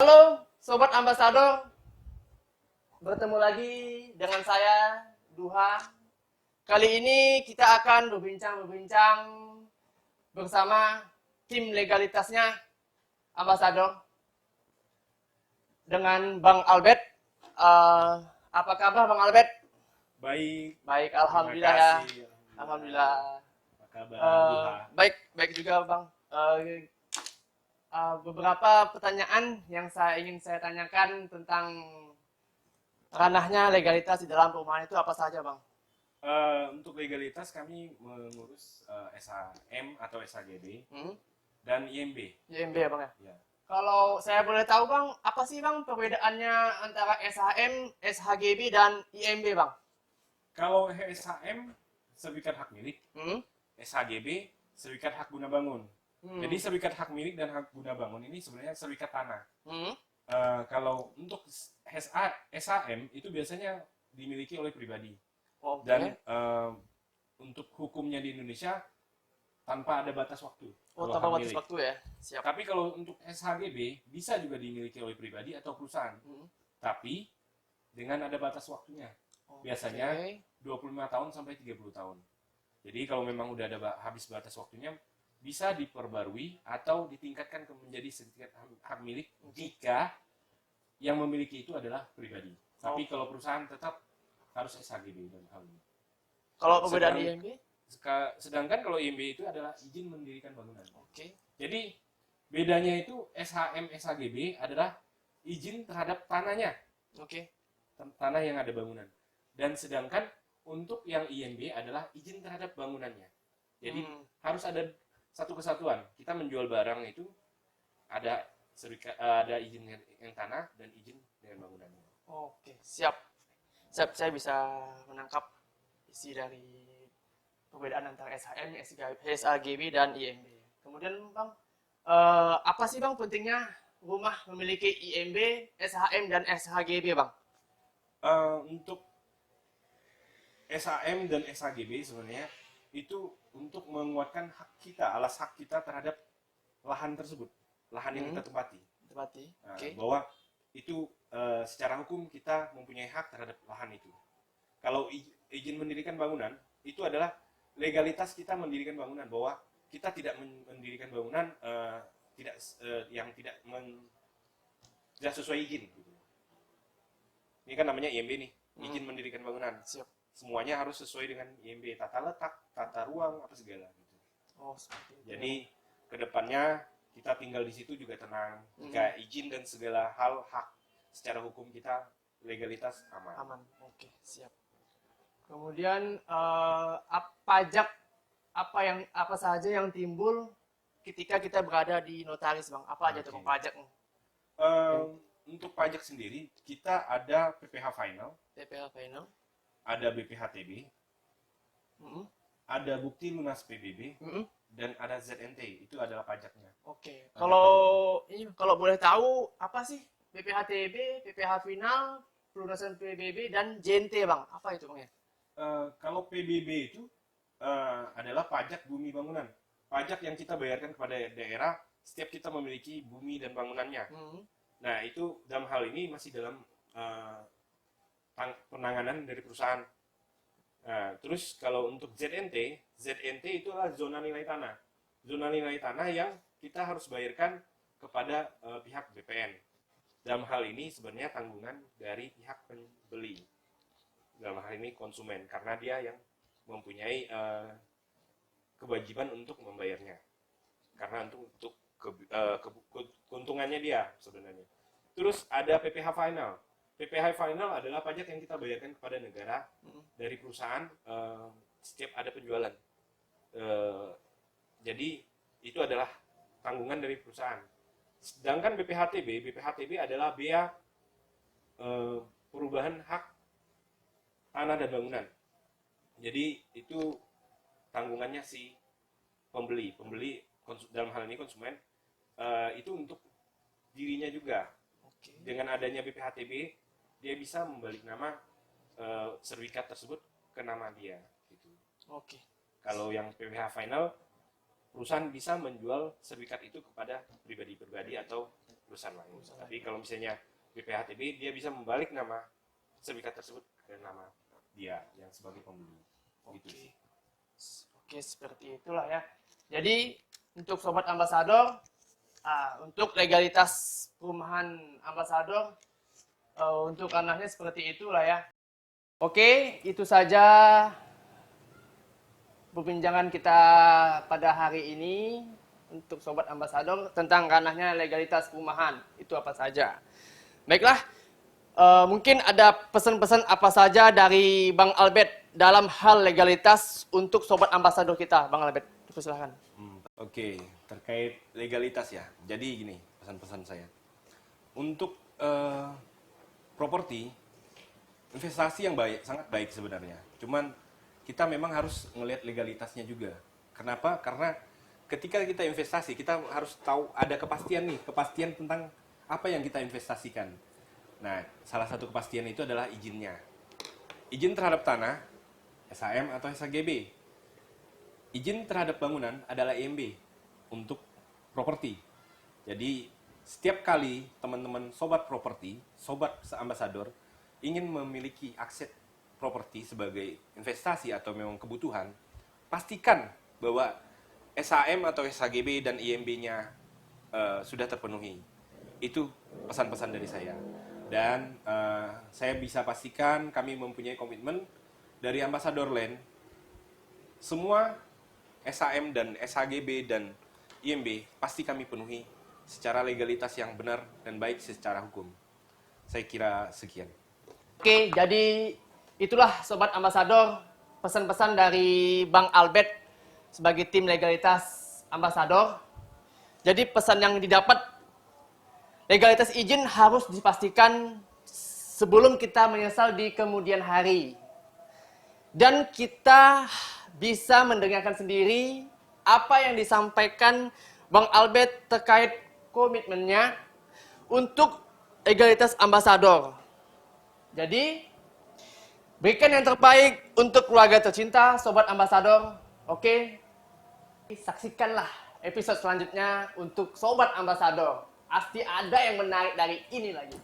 Halo Sobat Ambasador, bertemu lagi dengan saya Duha. Kali ini kita akan berbincang bersama tim legalitasnya Ambasador dengan Bang Albert. Apa kabar Bang Albert? Baik, Baik, terima alhamdulillah ya. kasih. Alhamdulillah. Apa kabar, Duha? Baik juga Bang. Beberapa pertanyaan yang ingin saya tanyakan tentang ranahnya legalitas di dalam perumahan itu apa saja, Bang? Untuk legalitas kami mengurus SHM atau SHGB Hmm? dan IMB. IMB ya, Bang ya? Ya. Kalau saya boleh tahu, Bang, apa sih, Bang, perbedaannya antara SHM, SHGB, dan IMB, Bang? Kalau SHM, Serikat Hak Milik, Hmm? SHGB, Serikat Hak Guna Bangun. Hmm. Jadi Serikat Hak Milik dan Hak Guna Bangun ini sebenarnya serikat tanah. Hmm? Kalau untuk SHM itu biasanya dimiliki oleh pribadi. Oke. Dan untuk hukumnya di Indonesia tanpa ada batas waktu. Oh, kalau tanpa hak batas milik. waktu ya? Siap. Tapi kalau untuk SHGB bisa juga dimiliki oleh pribadi atau perusahaan. Hmm. Tapi dengan ada batas waktunya. Biasanya 25 tahun sampai 30 tahun. Jadi kalau memang udah ada habis batas waktunya bisa diperbarui atau ditingkatkan menjadi sertifikat hak milik jika yang memiliki itu adalah pribadi. Tapi kalau perusahaan tetap harus SHGB dan hal ini. Kalau perbedaan IMB? Sedangkan kalau IMB itu adalah izin mendirikan bangunan. Oke. Jadi bedanya itu SHM SHGB adalah izin terhadap tanahnya, Oke. tanah yang ada bangunan. Dan sedangkan untuk yang IMB adalah izin terhadap bangunannya. Jadi harus ada satu kesatuan. Kita menjual barang itu ada izin yang tanah dan izin dengan bangunannya. Oke, siap. Saya bisa menangkap isi dari perbedaan antara SHM, SHGB, dan IMB. Kemudian Bang, apa sih Bang pentingnya rumah memiliki IMB, SHM, dan SHGB Bang? Untuk SHM dan SHGB sebenarnya itu untuk menguatkan hak kita, alas hak kita terhadap lahan tersebut, lahan yang kita tempati. Bahwa itu secara hukum kita mempunyai hak terhadap lahan itu. Kalau izin mendirikan bangunan itu adalah legalitas kita mendirikan bangunan, bahwa kita tidak mendirikan bangunan yang tidak sesuai izin. Gitu. Ini kan namanya IMB nih, izin mendirikan bangunan. Siap. Semuanya harus sesuai dengan IMB, tata letak, tata ruang, apa segala. Gitu. Oh, seperti itu. Jadi kedepannya kita tinggal di situ juga tenang. Jika izin dan segala hal hak secara hukum kita legalitas aman. Aman. Oke, siap. Kemudian pajak apa saja yang timbul ketika kita berada di notaris Bang? Apa aja tuh Bang pajak? Untuk pajak sendiri kita ada PPh final. PPh final. Ada BPHTB, ada bukti lunas PBB, dan ada ZNT, itu adalah pajaknya. Oke. Kalau boleh tahu apa sih BPHTB, PPh final, pelunasan PBB, dan JNT Bang? Apa itu Bang ya? Kalau PBB itu adalah pajak bumi bangunan, pajak yang kita bayarkan kepada daerah setiap kita memiliki bumi dan bangunannya. Nah itu dalam hal ini masih dalam penanganan dari perusahaan. Nah, terus kalau untuk ZNT itu adalah zona nilai tanah. Zona nilai tanah yang kita harus bayarkan kepada pihak BPN. Dalam hal ini sebenarnya tanggungan dari pihak pembeli. Dalam hal ini konsumen, karena dia yang mempunyai kewajiban untuk membayarnya. Karena untuk keuntungannya dia sebenarnya. Terus ada PPh final. PPh final adalah pajak yang kita bayarkan kepada negara dari perusahaan setiap ada penjualan. Jadi itu adalah tanggungan dari perusahaan. Sedangkan BPHTB adalah bea perubahan hak tanah dan bangunan. Jadi itu tanggungannya si pembeli dalam hal ini konsumen, itu untuk dirinya juga. Dengan adanya BPHTB dia bisa membalik nama sertifikat tersebut ke nama dia gitu. Kalau yang PPh final, perusahaan bisa menjual sertifikat itu kepada pribadi-pribadi atau perusahaan lain. Tapi kalau misalnya BPHTB, dia bisa membalik nama sertifikat tersebut ke nama dia yang sebagai pembeli. Gitu sih. Oke, seperti itulah ya. Jadi untuk sobat ambasador, untuk legalitas perumahan ambasador, untuk ranahnya seperti itulah ya. Oke, itu saja perbincangan kita pada hari ini untuk sobat ambasador tentang ranahnya legalitas perumahan. Itu apa saja. Baiklah, mungkin ada pesan-pesan apa saja dari Bang Albert dalam hal legalitas untuk sobat ambasador kita, Bang Albert. Silakan. Oke, terkait legalitas ya. Jadi gini, pesan-pesan saya. Untuk properti, investasi yang baik, sangat baik sebenarnya. Cuman kita memang harus melihat legalitasnya juga. Kenapa? Karena ketika kita investasi, kita harus tahu ada kepastian nih, kepastian tentang apa yang kita investasikan. Nah, salah satu kepastian itu adalah izinnya. Izin terhadap tanah, SHM atau SHGB. Izin terhadap bangunan adalah IMB untuk properti. Jadi, setiap kali teman-teman sobat properti, sobat ambasador, ingin memiliki akses properti sebagai investasi atau memang kebutuhan, pastikan bahwa SHM atau SHGB dan IMB-nya sudah terpenuhi. Itu pesan-pesan dari saya. Dan saya bisa pastikan kami mempunyai komitmen dari Ambassador Land, semua SHM dan SHGB dan IMB pasti kami penuhi secara legalitas yang benar dan baik secara hukum. Saya kira sekian. Oke, jadi itulah sobat ambasador pesan-pesan dari Bang Albert sebagai tim legalitas ambasador. Jadi pesan yang didapat, legalitas izin harus dipastikan sebelum kita menyesal di kemudian hari. Dan kita bisa mendengarkan sendiri apa yang disampaikan Bang Albert terkait komitmennya untuk legalitas ambasador. Jadi, berikan yang terbaik untuk keluarga tercinta, sobat ambasador. Oke, saksikanlah episode selanjutnya untuk sobat ambasador. Pasti ada yang menarik dari ini lagi.